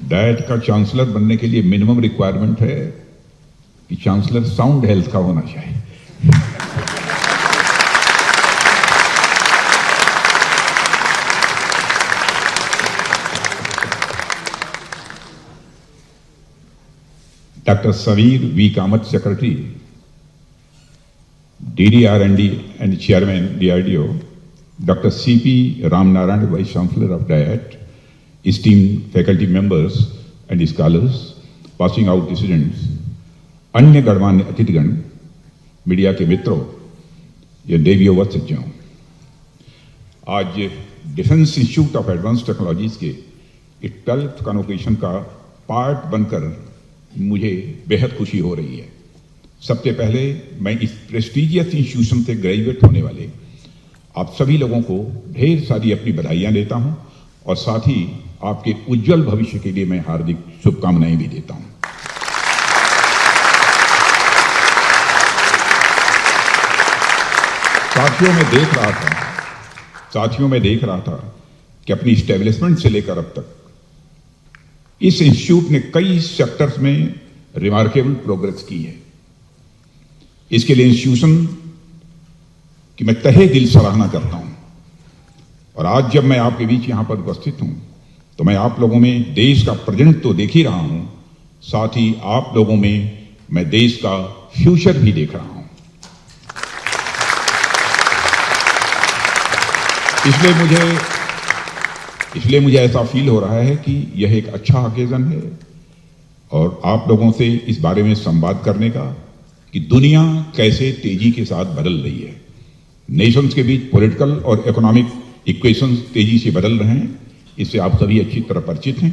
Diet का chancellor बनने के लिए मिनिमम रिक्वायरमेंट है कि चांसलर साउंड हेल्थ का होना चाहिए। Dr. Saveer V. Kamath, Secretary, DDR&D and Chairman, DRDO, Dr. C.P. Ramnarayan, Vice Chancellor of DIET, esteemed faculty members and scholars, passing out students, अन्य गणमान्य अतिथिगण, मीडिया के मित्रों, ये देवियों व सज्जनों, आज defence institute of advance technologies के 12th कॉन्वोकेशन का पार्ट बनकर मुझे बेहद खुशी हो रही है। सबसे पहले मैं इस प्रेस्टीजियस इंस्टीट्यूशन से ग्रेजुएट होने वाले आप सभी लोगों को ढेर सारी अपनी बधाइयां देता हूं और साथ ही आपके उज्जवल भविष्य के लिए मैं हार्दिक शुभकामनाएं भी देता हूं। साथियों में देख रहा था कि अपनी इस्टेब्लिशमेंट से लेकर अब तक इस इंस्टीट्यूट ने कई सेक्टर्स में रिमार्केबल प्रोग्रेस की है। इसके लिए इंस्टीट्यूशन की मैं तहे दिल सराहना करता हूं और आज जब मैं आपके बीच यहां पर उपस्थित हूं तो मैं आप लोगों में देश का प्रेजेंट तो देख ही रहा हूं, साथ ही आप लोगों में मैं देश का फ्यूचर भी देख रहा हूं। इसलिए मुझे ऐसा फील हो रहा है कि यह एक अच्छा ओकेजन है और आप लोगों से इस बारे में संवाद करने का कि दुनिया कैसे तेजी के साथ बदल रही है। नेशंस के बीच पॉलिटिकल और इकोनॉमिक इक्वेशंस तेजी से बदल रहे हैं, इससे आप सभी अच्छी तरह परिचित हैं।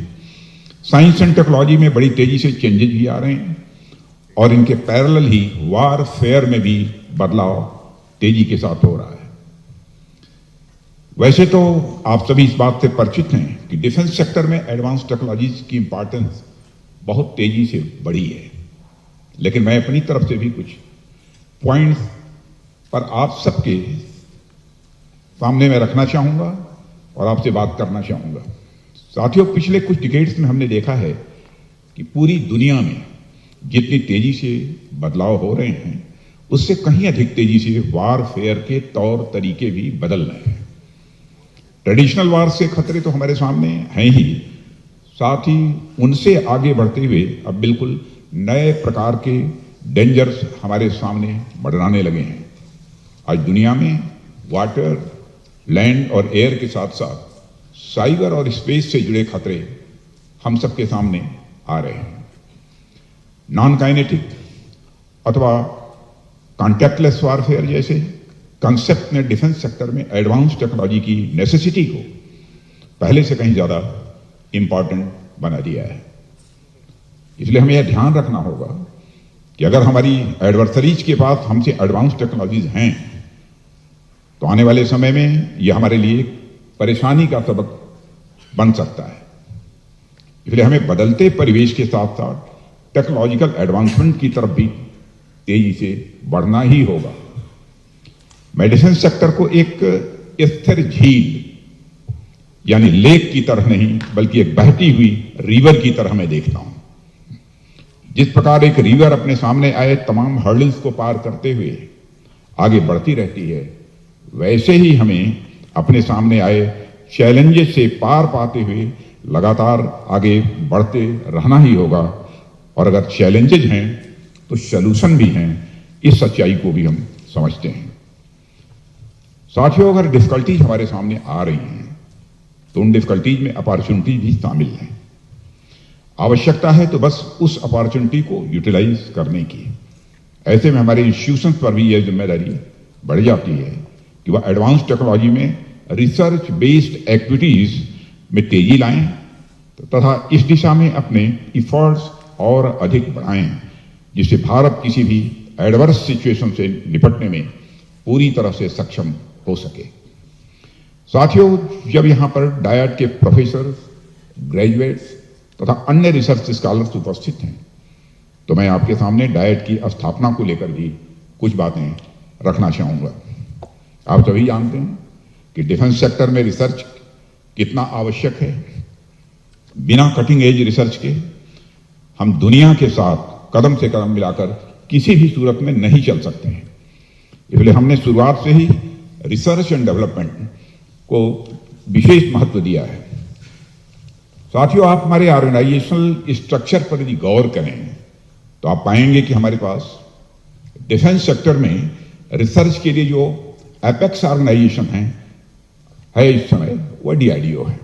साइंस एंड टेक्नोलॉजी में बड़ी तेजी से चेंजेस भी आ रहे हैं और इनके पैरेलल ही वारफेयर में भी बदलाव तेजी के साथ हो रहा है। वैसे तो आप सभी इस बात से परिचित हैं कि डिफेंस सेक्टर में एडवांस टेक्नोलॉजीज की इंपॉर्टेंस बहुत तेजी से बढ़ी है, लेकिन मैं अपनी तरफ से भी कुछ पॉइंट्स पर आप सबके सामने मैं रखना चाहूंगा और आपसे बात करना चाहूंगा। साथियों, पिछले कुछ डिकेड्स में हमने देखा है कि पूरी दुनिया में जितनी तेजी से बदलाव हो रहे हैं उससे कहीं अधिक तेजी से वारफेयर के तौर तरीके भी बदल रहे हैं। ट्रेडिशनल वार से खतरे तो हमारे सामने हैं ही, साथ ही उनसे आगे बढ़ते हुए अब बिल्कुल नए प्रकार के डेंजर्स हमारे सामने मंडराने लगे हैं। आज दुनिया में वाटर, लैंड और एयर के साथ साथ साइबर और स्पेस से जुड़े खतरे हम सबके सामने आ रहे हैं। नॉन काइनेटिक अथवा कॉन्टैक्टलेस वारफेयर जैसे कंसेप्ट ने डिफेंस सेक्टर में एडवांस टेक्नोलॉजी की नेसेसिटी को पहले से कहीं ज्यादा इंपॉर्टेंट बना दिया है। इसलिए हमें यह ध्यान रखना होगा कि अगर हमारी एडवर्सरीज के पास हमसे एडवांस टेक्नोलॉजीज हैं तो आने वाले समय में यह हमारे लिए परेशानी का सबक बन सकता है। इसलिए हमें बदलते परिवेश के साथ साथ टेक्नोलॉजिकल एडवांसमेंट की तरफ भी तेजी से बढ़ना ही होगा। मैं डिफेंस सेक्टर को एक स्थिर झील यानी लेक की तरह नहीं बल्कि एक बहती हुई रिवर की तरह मैं देखता हूं। जिस प्रकार एक रिवर अपने सामने आए तमाम हर्डल्स को पार करते हुए आगे बढ़ती रहती है, वैसे ही हमें अपने सामने आए चैलेंजेस से पार पाते हुए लगातार आगे बढ़ते रहना ही होगा। और अगर चैलेंजेस हैं तो सॉल्यूशन भी हैं, इस सच्चाई को भी हम समझते हैं। साथियों, अगर डिफिकल्टीज हमारे सामने आ रही हैं तो उन डिफिकल्टीज में अपॉर्चुनिटी भी शामिल है। आवश्यकता है तो बस उस अपॉर्चुनिटी को यूटिलाइज करने की। ऐसे में हमारे इंस्टीट्यूशंस पर भी यह जिम्मेदारी बढ़ जाती है कि वह एडवांस टेक्नोलॉजी में रिसर्च बेस्ड एक्टिविटीज में तेजी लाएं तथा इस दिशा में अपने इफर्ट्स और अधिक बढ़ाएं, जिससे भारत किसी भी एडवर्स सिचुएशन से निपटने में पूरी तरह से सक्षम हो सके। साथियों, जब यहां पर डायट के प्रोफेसर, ग्रेजुएट्स तथा अन्य रिसर्च स्कॉलर्स उपस्थित हैं तो मैं आपके सामने डायट की स्थापना को लेकर भी कुछ बातें रखना चाहूंगा। आप सभी जानते हैं कि डिफेंस सेक्टर में रिसर्च कितना आवश्यक है। बिना कटिंग एज रिसर्च के हम दुनिया के साथ कदम से कदम मिलाकर किसी भी सूरत में नहीं चल सकते हैं। इसलिए हमने शुरुआत से ही रिसर्च एंड डेवलपमेंट को विशेष महत्व दिया है। साथियों, आप हमारे ऑर्गेनाइजेशनल स्ट्रक्चर पर यदि गौर करें तो आप पाएंगे कि हमारे पास डिफेंस सेक्टर में रिसर्च के लिए जो एपेक्स ऑर्गेनाइजेशन है इस समय वह डीआरडीओ है।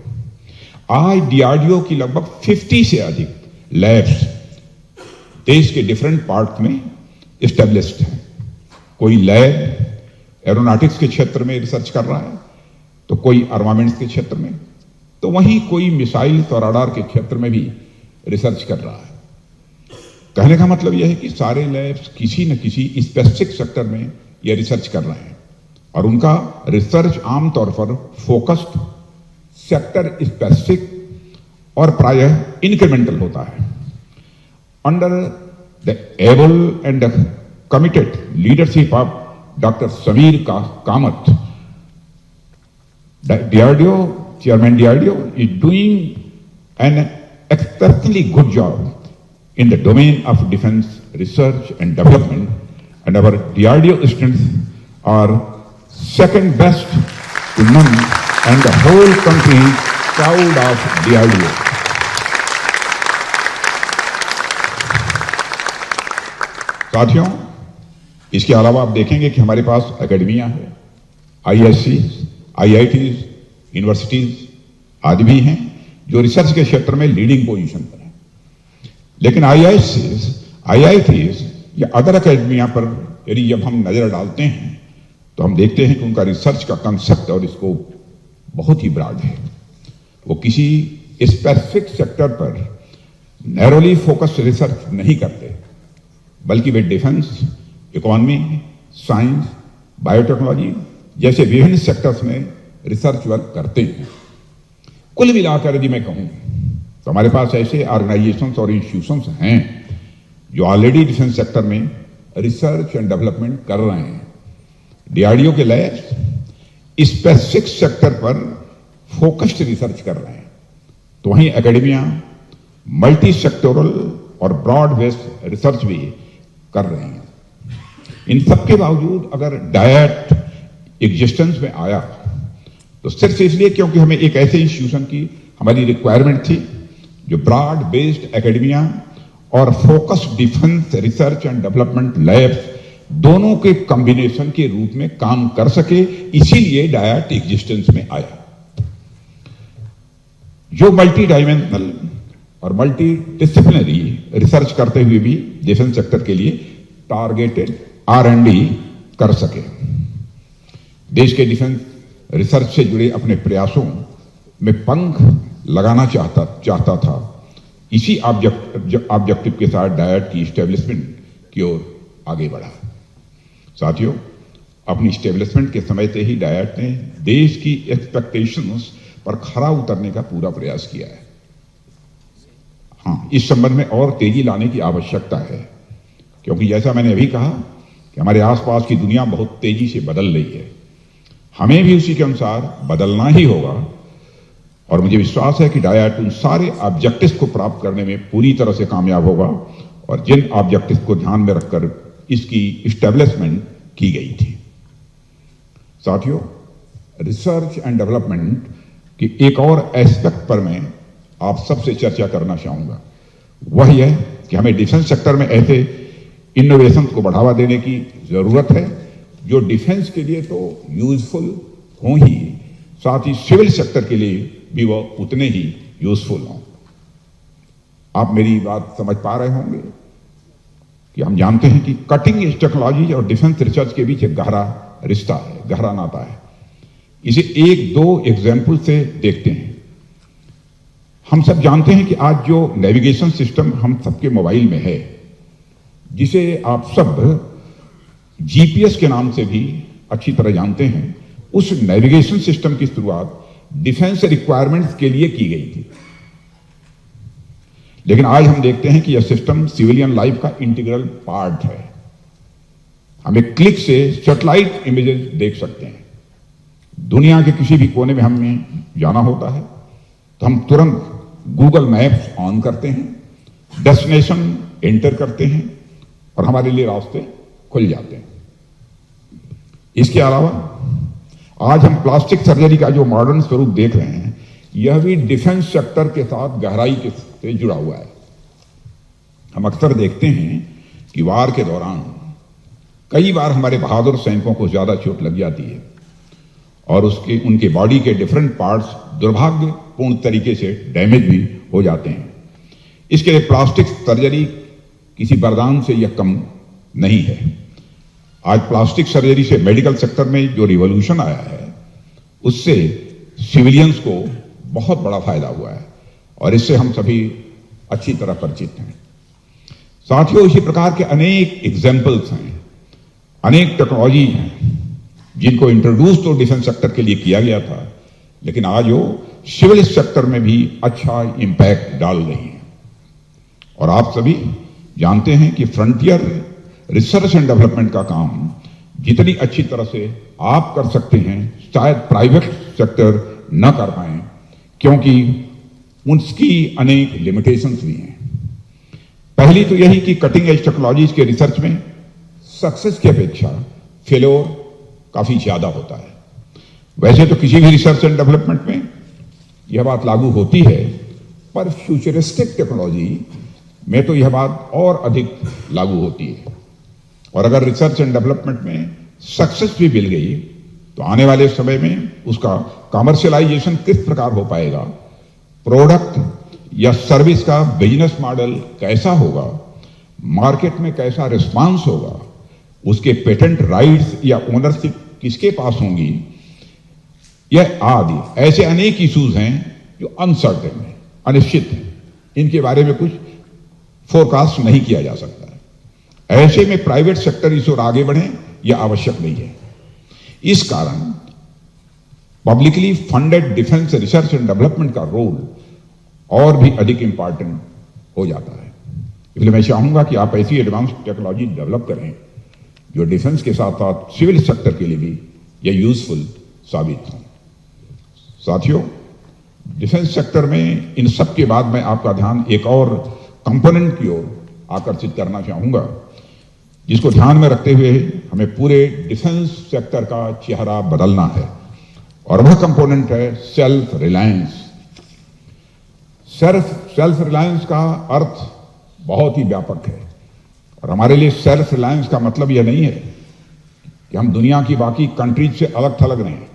आज डीआरडीओ की लगभग 50 से अधिक लैब्स देश के डिफरेंट पार्ट में इस्टेब्लिश्ड है। कोई लैब एरोनॉटिक्स के क्षेत्र में रिसर्च कर रहा है, तो कोई आर्मामेंट्स के क्षेत्र में, तो वहीं कोई मिसाइल और रडार के क्षेत्र में भी रिसर्च कर रहा है। कहने का मतलब यह है कि सारे लैब्स किसी न किसी स्पेसिफिक सेक्टर में यह रिसर्च कर रहे हैं और उनका रिसर्च आमतौर पर फोकस्ड, सेक्टर स्पेसिफिक और प्रायः इंक्रीमेंटल होता है। Under the able and committed leadership of doctor Sameer Kamat, DRDO, Chairman DRDO is doing an exceptionally good job in the domain of defense research and development, and our DRDO students are second best to none, and the whole country is proud of DRDO. साथियों, इसके अलावा आप देखेंगे कि हमारे पास academia है, ISC, IITs, universities आदि भी हैं जो रिसर्च के क्षेत्र में लीडिंग पोजीशन पर हैं। लेकिन IITs या अदर एकेडमिया पर यदि जब हम नजर डालते हैं तो हम देखते हैं कि उनका रिसर्च का कंसेप्ट और स्कोप बहुत ही ब्रॉड है। वो किसी स्पेसिफिक सेक्टर पर नैरोली फोकस्ड रिसर्च नहीं करते, बल्कि वे डिफेंस, इकोनॉमी, साइंस, बायोटेक्नोलॉजी जैसे विभिन्न सेक्टर्स में रिसर्च वर्क करते हैं। कुल मिलाकर यदि मैं कहूं तो हमारे पास ऐसे ऑर्गेनाइजेशंस और इंस्टीट्यूशंस हैं जो ऑलरेडी डिफेंस सेक्टर में रिसर्च एंड डेवलपमेंट कर रहे हैं। डीआरडीओ के लैब्स स्पेसिफिक सेक्टर पर फोकस्ड रिसर्च कर रहे हैं, तो वहीं एकेडमिया मल्टी सेक्टोरल और ब्रॉड बेस्ड रिसर्च भी कर रहे हैं। इन सबके बावजूद अगर डायट एग्जिस्टेंस में आया तो सिर्फ इसलिए क्योंकि हमें एक ऐसे इंस्टीट्यूशन की हमारी रिक्वायरमेंट थी जो ब्रॉड बेस्ड एकेडमिया और focused defence research and development labs दोनों के कॉम्बिनेशन के रूप में काम कर सके, इसीलिए डायट एग्जिस्टेंस में आया। जो मल्टी डायमेंशनल और मल्टी डिसिप्लिनरी रिसर्च करते हुए भी डिफेंस सेक्टर के लिए टारगेटेड R&D कर सके। देश के डिफेंस रिसर्च से जुड़े अपने प्रयासों में पंख लगाना चाहता था। इसी ऑब्जेक्टिव के साथ डायट की स्टेब्लिशमेंट की ओर आगे बढ़ा। साथियों, अपनी स्टेब्लिशमेंट के समय से ही डायट ने देश की एक्सपेक्टेशंस पर खरा उतरने का पूरा प्रयास किया है। हाँ, इस संबंध में और तेजी लाने की आवश्यकता है, क्योंकि जैसा मैंने अभी कहा कि हमारे आसपास की दुनिया बहुत तेजी से बदल रही है। हमें भी उसी के अनुसार बदलना ही होगा और मुझे विश्वास है कि डायट उन सारे ऑब्जेक्टिव्स को प्राप्त करने में पूरी तरह से कामयाब होगा और जिन ऑब्जेक्टिव्स को ध्यान में रखकर इसकी इस्टेब्लिशमेंट की गई थी। साथियों, रिसर्च एंड डेवलपमेंट की एक और एस्पेक्ट पर मैं आप सबसे चर्चा करना चाहूंगा। वह यह कि हमें डिफेंस सेक्टर में ऐसे इनोवेशन को बढ़ावा देने की जरूरत है जो डिफेंस के लिए तो यूजफुल हो ही, साथ ही सिविल सेक्टर के लिए भी वह उतने ही यूजफुल हों। आप मेरी बात समझ पा रहे होंगे कि हम जानते हैं कि कटिंग एज टेक्नोलॉजी और डिफेंस रिसर्च के बीच एक गहरा रिश्ता है, गहरा नाता है। इसे एक दो एग्जाम्पल से देखते हैं। हम सब जानते हैं कि आज जो नेविगेशन सिस्टम हम सबके मोबाइल में है, जिसे आप सब जीपीएस के नाम से भी अच्छी तरह जानते हैं, उस नेविगेशन सिस्टम की शुरुआत डिफेंस रिक्वायरमेंट्स के लिए की गई थी। लेकिन आज हम देखते हैं कि यह सिस्टम सिविलियन लाइफ का इंटीग्रल पार्ट है। हम एक क्लिक से सैटेलाइट इमेजेस देख सकते हैं। दुनिया के किसी भी कोने में हमें जाना होता है तो हम तुरंत गूगल मैप्स ऑन करते हैं, डेस्टिनेशन एंटर करते हैं और हमारे लिए रास्ते खुल जाते हैं। इसके अलावा आज हम प्लास्टिक सर्जरी का जो मॉडर्न स्वरूप देख रहे हैं, यह भी डिफेंस सेक्टर के साथ गहराई से जुड़ा हुआ है। हम अक्सर देखते हैं कि वार के दौरान कई बार हमारे बहादुर सैनिकों को ज्यादा चोट लग जाती है और उनके बॉडी के डिफरेंट पार्ट्स दुर्भाग्यपूर्ण तरीके से डैमेज भी हो जाते हैं। इसके लिए प्लास्टिक सर्जरी किसी वरदान से यह कम नहीं है। आज प्लास्टिक सर्जरी से मेडिकल सेक्टर में जो रिवॉल्यूशन आया है, उससे सिविलियंस को बहुत बड़ा फायदा हुआ है और इससे हम सभी अच्छी तरह परिचित हैं। साथियों, इसी प्रकार के अनेक एग्जाम्पल्स हैं, अनेक टेक्नोलॉजी हैं जिनको इंट्रोड्यूस तो डिफेंस सेक्टर के लिए किया गया था, लेकिन आज वो सिविल सेक्टर में भी अच्छा इंपैक्ट डाल रही है। और आप सभी जानते हैं कि फ्रंटियर रिसर्च एंड डेवलपमेंट का काम जितनी अच्छी तरह से आप कर सकते हैं, शायद प्राइवेट सेक्टर न कर पाए, क्योंकि उसकी अनेक लिमिटेशंस भी हैं। पहली तो यही कि कटिंग एज टेक्नोलॉजीज के रिसर्च में सक्सेस की अपेक्षा फेल्योर काफी ज्यादा होता है। वैसे तो किसी भी रिसर्च एंड डेवलपमेंट में यह बात लागू होती है, पर फ्यूचरिस्टिक टेक्नोलॉजी में तो यह बात और अधिक लागू होती है। और अगर रिसर्च एंड डेवलपमेंट में सक्सेस भी मिल गई तो आने वाले समय में उसका कमर्शियलाइजेशन किस प्रकार हो पाएगा, प्रोडक्ट या सर्विस का बिजनेस मॉडल कैसा होगा, मार्केट में कैसा रिस्पांस होगा, उसके पेटेंट राइट्स या ओनरशिप किसके पास होंगी, यह आदि ऐसे अनेक इश्यूज हैं जो अनसर्टेन है, अनिश्चित है। इनके बारे में कुछ फोरकास्ट नहीं किया जा सकता है। ऐसे में प्राइवेट सेक्टर इस ओर आगे बढ़े यह आवश्यक नहीं है। इस कारण publicly funded defence research and development का रोल और भी अधिक इंपॉर्टेंट हो जाता है। इसलिए मैं चाहूंगा कि आप ऐसी एडवांस टेक्नोलॉजी डेवलप करें जो डिफेंस के साथ साथ सिविल सेक्टर के लिए भी यह यूजफुल साबित हो। साथियों, डिफेंस सेक्टर में इन सब के बाद मैं आपका ध्यान एक और कंपोनेंट की ओर आकर्षित करना चाहूंगा, जिसको ध्यान में रखते हुए हमें पूरे डिफेंस सेक्टर का चेहरा बदलना है, और वह कंपोनेंट है सेल्फ रिलायंस। सेल्फ रिलायंस का अर्थ बहुत ही व्यापक है और हमारे लिए सेल्फ रिलायंस का मतलब यह नहीं है कि हम दुनिया की बाकी कंट्रीज से अलग थलग रहें।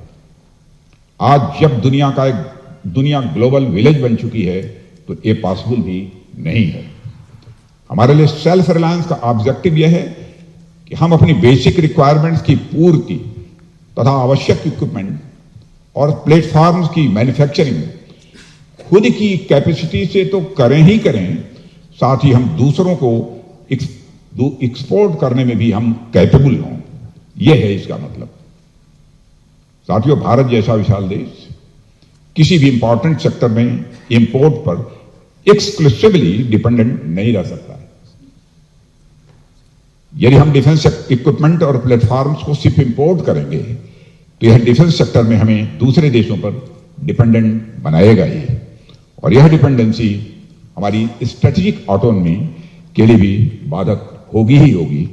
आज जब दुनिया ग्लोबल विलेज बन चुकी है तो ये पॉसिबल भी नहीं है। हमारे लिए सेल्फ रिलायंस का ऑब्जेक्टिव यह है कि हम अपनी बेसिक रिक्वायरमेंट्स की पूर्ति तथा आवश्यक इक्विपमेंट और प्लेटफॉर्म्स की मैन्युफैक्चरिंग खुद की कैपेसिटी से तो करें ही करें, साथ ही हम दूसरों को एक्सपोर्ट करने में भी हम कैपेबल हों। यह है इसका मतलब। साथियों, भारत जैसा विशाल देश किसी भी इंपॉर्टेंट सेक्टर में इंपोर्ट पर एक्सक्लूसिवली डिपेंडेंट नहीं रह सकता है। यदि हम डिफेंस इक्विपमेंट और प्लेटफॉर्म्स को सिर्फ इंपोर्ट करेंगे तो यह डिफेंस सेक्टर में हमें दूसरे देशों पर डिपेंडेंट बनाएगा ही, और यह डिपेंडेंसी हमारी स्ट्रेटेजिक ऑटोनॉमी के लिए भी बाधक होगी ही होगी।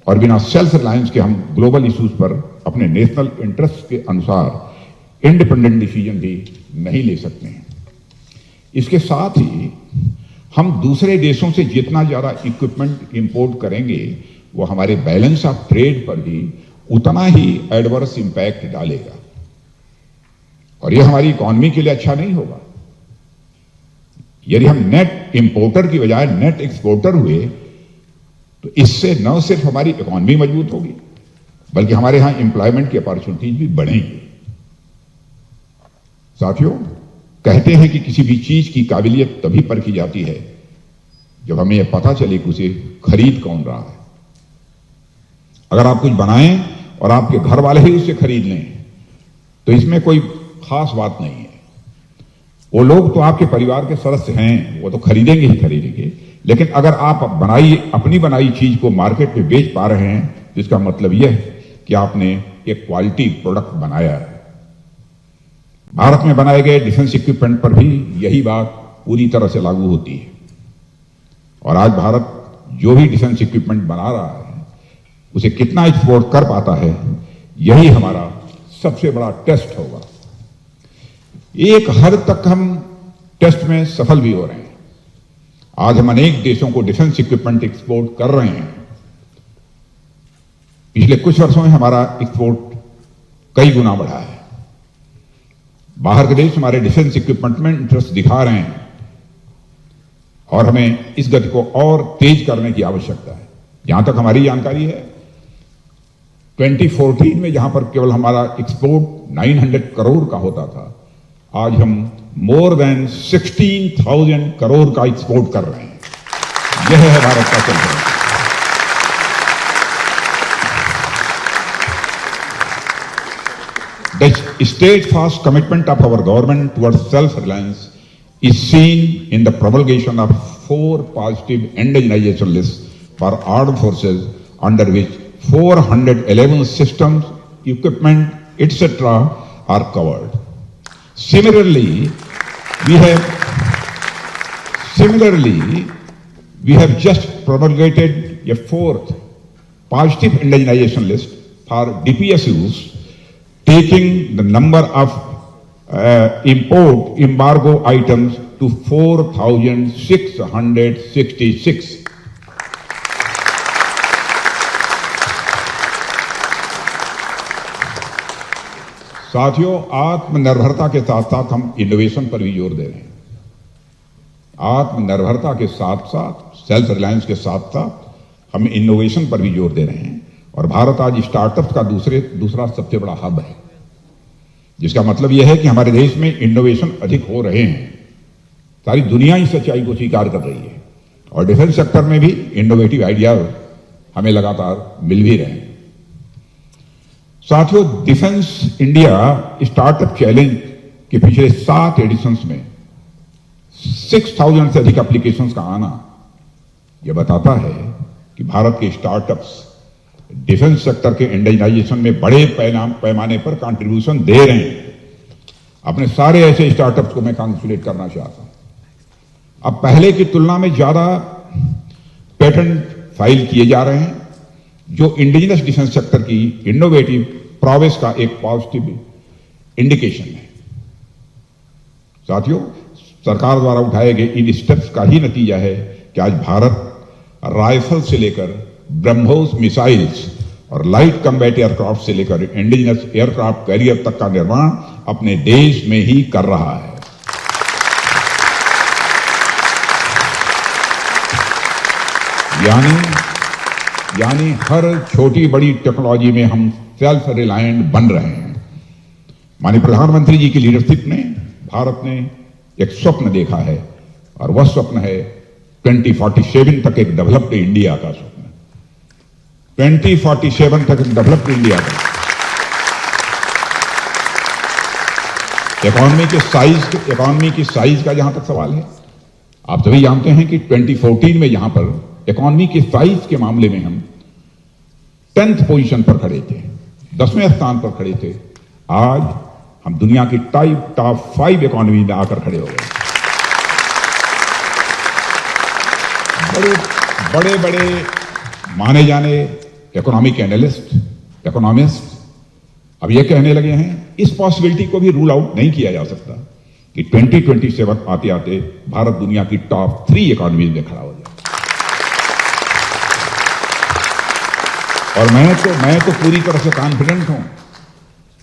और बिना सेल्फ रिलायंस के हम ग्लोबल इश्यूज पर अपने नेशनल इंटरेस्ट के अनुसार इंडिपेंडेंट डिसीजन भी नहीं ले सकते हैं। इसके साथ ही हम दूसरे देशों से जितना ज्यादा इक्विपमेंट इंपोर्ट करेंगे वो हमारे बैलेंस ऑफ ट्रेड पर भी उतना ही एडवर्स इंपैक्ट डालेगा, और यह हमारी इकोनॉमी के लिए अच्छा नहीं होगा। यदि हम नेट इंपोर्टर की बजाय नेट एक्सपोर्टर हुए तो इससे न सिर्फ हमारी इकोनॉमी मजबूत होगी बल्कि हमारे यहां एम्प्लॉयमेंट की अपॉर्चुनिटीज भी बढ़ेंगी। साथियों, कहते हैं कि किसी भी चीज की काबिलियत तभी परखी जाती है जब हमें यह पता चले कि उसे खरीद कौन रहा है। अगर आप कुछ बनाएं और आपके घर वाले ही उसे खरीद लें तो इसमें कोई खास बात नहीं है। वो लोग तो आपके परिवार के सदस्य हैं, वो तो खरीदेंगे ही खरीदेंगे, लेकिन अगर आप अपनी बनाई चीज को मार्केट में बेच पा रहे हैं तो इसका मतलब यह है कि आपने एक क्वालिटी प्रोडक्ट बनाया है। भारत में बनाए गए डिफेंस इक्विपमेंट पर भी यही बात पूरी तरह से लागू होती है। और आज भारत जो भी डिफेंस इक्विपमेंट बना रहा है उसे कितना एक्सपोर्ट कर पाता है, यही हमारा सबसे बड़ा टेस्ट होगा। एक हद तक हम टेस्ट में सफल भी हो रहे हैं। आज हम अनेक देशों को डिफेंस इक्विपमेंट एक्सपोर्ट कर रहे हैं। पिछले कुछ वर्षों में हमारा एक्सपोर्ट कई गुना बढ़ा है। बाहर के देश हमारे डिफेंस इक्विपमेंट में इंटरेस्ट दिखा रहे हैं और हमें इस गति को और तेज करने की आवश्यकता है। जहां तक हमारी जानकारी है, 2014 में जहां पर केवल हमारा एक्सपोर्ट 900 करोड़ का होता था, आज हम मोर देन 16,000 करोड़ का एक्सपोर्ट कर रहे हैं। यह है भारत का चरित्र। The steadfast commitment of our government towards self-reliance is seen in the promulgation of 4 positive indigenization lists for armed forces, under which 411 systems, equipment, etc. are covered. Similarly, we have just promulgated a 4th positive indigenization list for DPSUs, taking the number of import embargo items to 4,666. साथियों, आत्मनिर्भरता के साथ साथ हम innovation पर भी जोर दे रहे हैं। आत्मनिर्भरता के साथ साथ, सेल्फ रिलायंस के साथ साथ हम इनोवेशन पर भी जोर दे रहे हैं। और भारत आज स्टार्टअप का दूसरा सबसे बड़ा हब है, जिसका मतलब यह है कि हमारे देश में इनोवेशन अधिक हो रहे हैं। सारी दुनिया इस सच्चाई को स्वीकार कर रही है और डिफेंस सेक्टर में भी इनोवेटिव आइडिया हमें लगातार मिल भी रहे हैं। साथियों, डिफेंस इंडिया स्टार्टअप चैलेंज के पिछले 7 एडिशंस में 6,000 से अधिक एप्लीकेशंस का आना यह बताता है कि भारत के स्टार्टअप्स डिफेंस सेक्टर के इंडिजिनाइजेशन में बड़े पैमाने पर कंट्रीब्यूशन दे रहे हैं। अपने सारे ऐसे स्टार्टअप्स को मैं कांग्रेचुलेट करना चाहता हूं। अब पहले की तुलना में ज्यादा पेटेंट फाइल किए जा रहे हैं, जो इंडिजिनस डिफेंस सेक्टर की इनोवेटिव प्रोग्रेस का एक पॉजिटिव इंडिकेशन है। साथियों, सरकार द्वारा उठाए गए इन स्टेप्स का ही नतीजा है कि आज भारत राइफल से लेकर ब्रह्मोस मिसाइल्स और लाइट कम्बैट एयरक्राफ्ट से लेकर इंडिजिनस एयरक्राफ्ट कैरियर तक का निर्माण अपने देश में ही कर रहा है। यानी हर छोटी बड़ी टेक्नोलॉजी में हम सेल्फ रिलायंट बन रहे हैं। माननीय प्रधानमंत्री जी की लीडरशिप में भारत ने एक स्वप्न देखा है और वह स्वप्न है 2047 तक एक डेवलप्ड इंडिया का स्वप्न। 2047 तक एक डेवलप्ड इंडिया का। इकोनॉमी की साइज का जहां तक सवाल है, आप सभी जानते हैं कि 2014 में यहां पर इकोनॉमी के साइज के मामले में हम 10th पोजीशन पर खड़े थे, 10वें स्थान पर खड़े थे। आज हम दुनिया की टॉप 5 इकोनॉमी में आकर खड़े हो गए। बड़े माने जाने इकोनॉमिक एनालिस्ट, इकोनॉमिस्ट अब यह कहने लगे हैं, इस पॉसिबिलिटी को भी रूल आउट नहीं किया जा सकता कि 2027 आते आते भारत दुनिया की टॉप 3 इकोनॉमी में खड़ा हो जाए। और मैं तो पूरी तरह से कॉन्फिडेंट हूं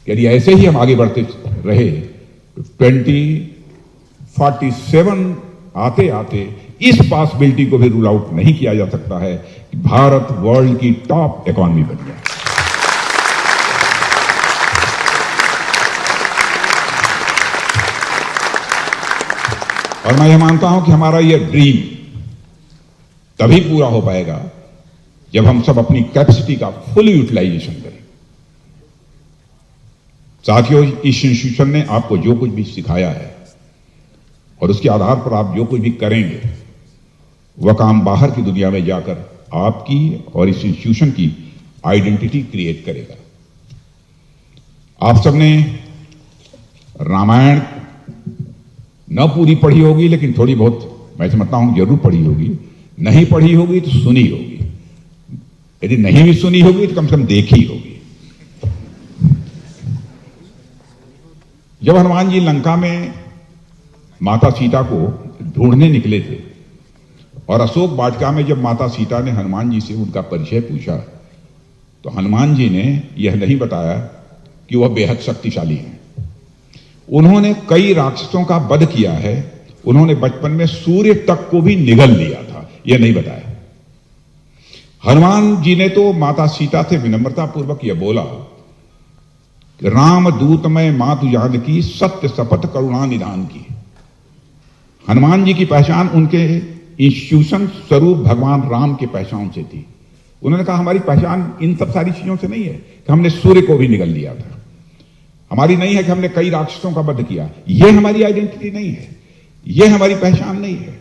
कि यदि ऐसे ही हम आगे बढ़ते रहे तो 2047 आते आते इस पॉसिबिलिटी को भी रूल आउट नहीं किया जा सकता है कि भारत वर्ल्ड की टॉप इकोनॉमी बन जाए। और मैं यह मानता हूं कि हमारा यह ड्रीम तभी पूरा हो पाएगा जब हम सब अपनी कैपेसिटी का फुल यूटिलाइजेशन करें। साथियों, इस इंस्टीट्यूशन ने आपको जो कुछ भी सिखाया है और उसके आधार पर आप जो कुछ भी करेंगे, वह काम बाहर की दुनिया में जाकर आपकी और इस इंस्टीट्यूशन की आइडेंटिटी क्रिएट करेगा। आप सबने रामायण न पूरी पढ़ी होगी, लेकिन थोड़ी बहुत मैं समझता हूं जरूर पढ़ी होगी। नहीं पढ़ी होगी तो सुनी होगी, यदि नहीं भी सुनी होगी तो कम से कम देखी होगी। जब हनुमान जी लंका में माता सीता को ढूंढने निकले थे और अशोक वाटिका में जब माता सीता ने हनुमान जी से उनका परिचय पूछा, तो हनुमान जी ने यह नहीं बताया कि वह बेहद शक्तिशाली हैं। उन्होंने कई राक्षसों का वध किया है, उन्होंने बचपन में सूर्य तक को भी निगल लिया था, यह नहीं बताया। हनुमान जी ने तो माता सीता से विनम्रता पूर्वक यह बोला कि राम दूतमय मातु जानकी सत्य शपथ करुणा निधान की। हनुमान जी की पहचान उनके इंस्टीट्यूशन स्वरूप भगवान राम के पहचान से थी। उन्होंने कहा हमारी पहचान इन सब सारी चीजों से नहीं है कि हमने सूर्य को भी निगल लिया था, हमारी नहीं है कि हमने कई राक्षसों का वध किया। यह हमारी आइडेंटिटी नहीं है, यह हमारी पहचान नहीं है।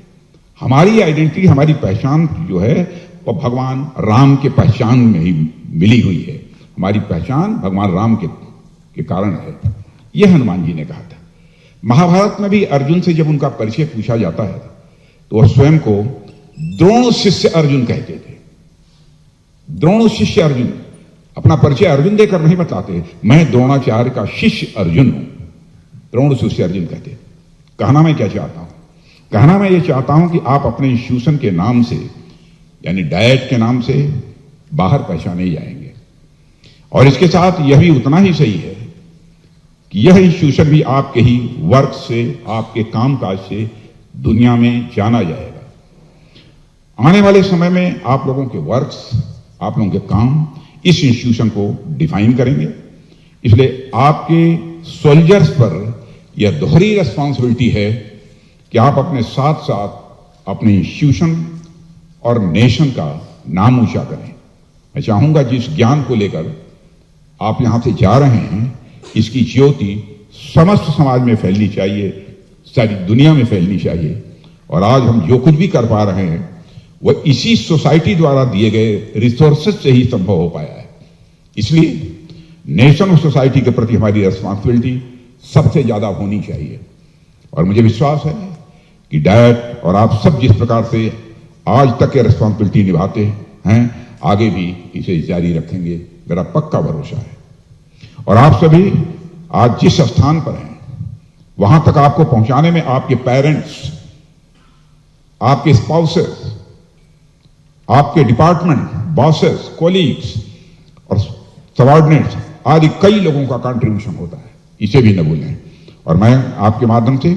हमारी आइडेंटिटी, हमारी पहचान जो है वो भगवान राम के पहचान में ही मिली हुई है। हमारी पहचान भगवान राम के कारण है, यह हनुमान जी ने कहा था। महाभारत में भी अर्जुन से जब उनका परिचय पूछा जाता है तो वह स्वयं को द्रोण शिष्य अर्जुन कहते थे। द्रोण शिष्य अर्जुन, अपना परिचय अर्जुन देकर नहीं बताते, मैं द्रोणाचार्य का शिष्य अर्जुन हूं, द्रोण शिष्य अर्जुन कहते। कहना मैं क्या चाहता हूं? कहना मैं यह चाहता हूं कि आप अपने इंस्टीट्यूशन के नाम से, यानी डायट के नाम से बाहर पहचाने जाएंगे। और इसके साथ यह भी उतना ही सही है कि यह इंस्टीट्यूशन भी आपके ही वर्क से, आपके कामकाज से दुनिया में जाना जाएगा। आने वाले समय में आप लोगों के वर्क्स, आप लोगों के काम इस इंस्टीट्यूशन को डिफाइन करेंगे। इसलिए आपके सोल्जर्स पर यह दोहरी रिस्पॉन्सिबिलिटी है कि आप अपने साथ साथ अपने इंस्टीट्यूशन और नेशन का नाम ऊंचा करें। मैं चाहूंगा जिस ज्ञान को लेकर आप यहां से जा रहे हैं, इसकी ज्योति समस्त समाज में फैलनी चाहिए, सारी दुनिया में फैलनी चाहिए। और आज हम जो कुछ भी कर पा रहे हैं वह इसी सोसाइटी द्वारा दिए गए रिसोर्सेज से ही संभव हो पाया है। इसलिए नेशन और सोसाइटी के प्रति हमारी रिस्पॉन्सिबिलिटी सबसे ज्यादा होनी चाहिए। और मुझे विश्वास है कि डायट और आप सब जिस प्रकार से आज तक ये रिस्पॉन्सिबिलिटी निभाते हैं, आगे भी इसे जारी रखेंगे, मेरा पक्का भरोसा है। और आप सभी आज जिस स्थान पर हैं वहां तक आपको पहुंचाने में आपके पेरेंट्स, आपके स्पाउसेस, आपके डिपार्टमेंट बॉसेस, कोलीग्स और सबऑर्डिनेट्स आदि कई लोगों का कंट्रीब्यूशन होता है, इसे भी न भूलें। और मैं आपके माध्यम से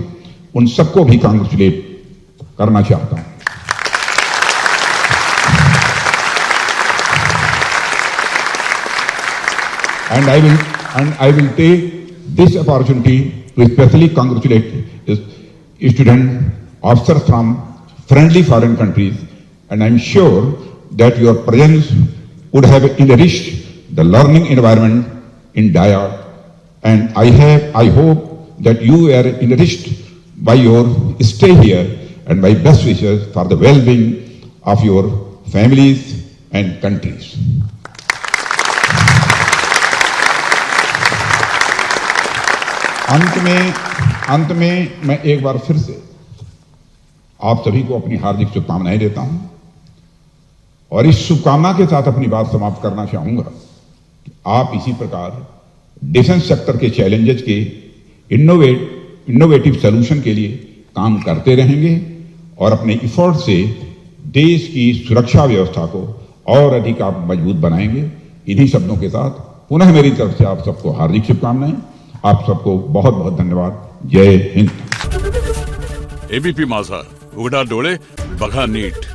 उन सबको भी कांग्रेचुलेट करना चाहता हूं। And I will take this opportunity to especially congratulate student officers from friendly foreign countries, and I'm sure that your presence would have enriched the learning environment in DIA, and I hope that you are enriched by your stay here, and my best wishes for the well-being of your families and countries. अंत में मैं एक बार फिर से आप सभी को अपनी हार्दिक शुभकामनाएं देता हूं और इस शुभकामना के साथ अपनी बात समाप्त करना चाहूंगा कि आप इसी प्रकार डिफेंस सेक्टर के चैलेंजेस के इनोवेटिव सॉल्यूशन के लिए काम करते रहेंगे और अपने एफर्ट से देश की सुरक्षा व्यवस्था को और अधिक आप मजबूत बनाएंगे। इन्हीं शब्दों के साथ पुनः मेरी तरफ से आप सबको हार्दिक शुभकामनाएं। आप सबको बहुत बहुत धन्यवाद। जय हिंद। एबीपी माझा, उघडा डोळे बघा नीट।